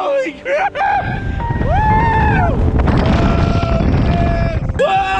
Holy crap! Woo!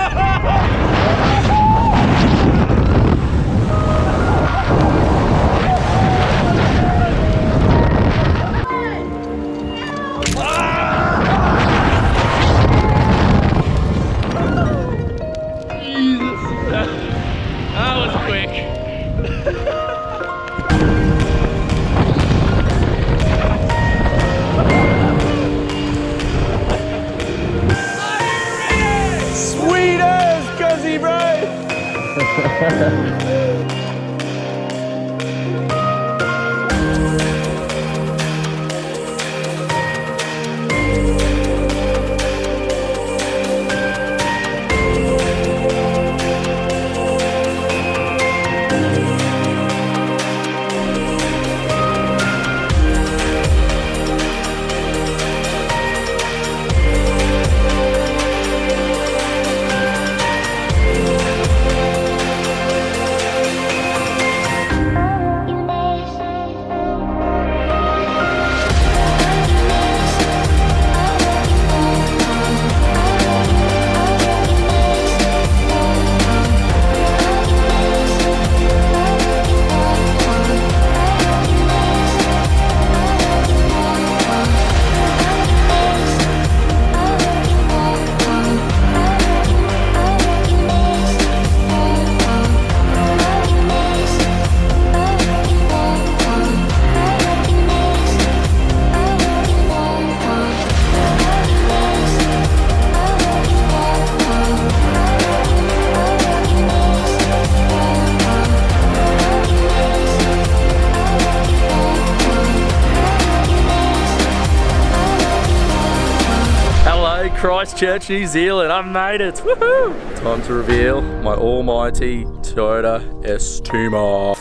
Christchurch, New Zealand, I've made it, woohoo! Time to reveal my almighty Toyota Estima.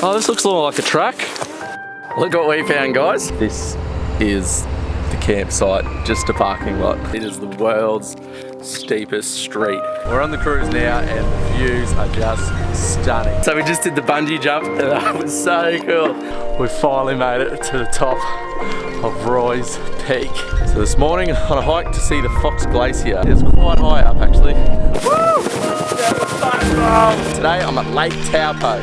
Oh, this looks more like a truck. Look what we found, guys. This is the campsite, just a parking lot. It is the world's steepest street. We're on the cruise now and the views are just stunning. So we just did the bungee jump and that was so cool. We finally made it to the top of Roy's Peak. So this morning on a hike to see the Fox Glacier. It's quite high up actually. Woo! Today I'm at Lake Taupo.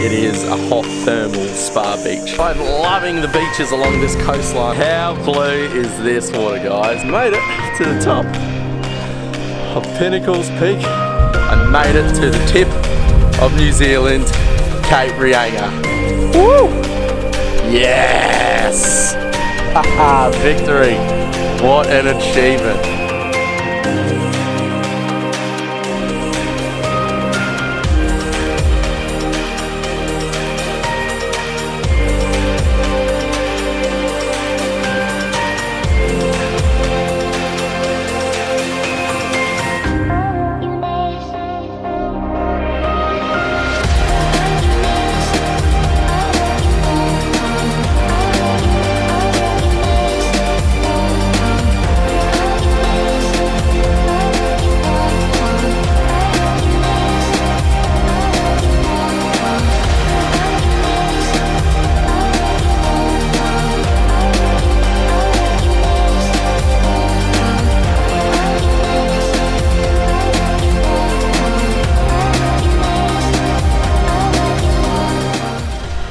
It is a hot thermal spa beach. I'm loving the beaches along this coastline. How blue is this water, guys? Made it to the top of Pinnacles Peak. I made it to the tip of New Zealand, Cape Reinga. Woo! Yes! Haha, victory! What an achievement!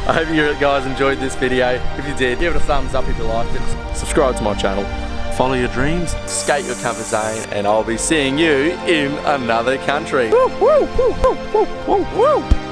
I hope you guys enjoyed this video. If you did, give it a thumbs up if you liked it. Subscribe to my channel. Follow your dreams, skate your comfort zone, and I'll be seeing you in another country. Woo, woo, woo, woo, woo, woo, woo.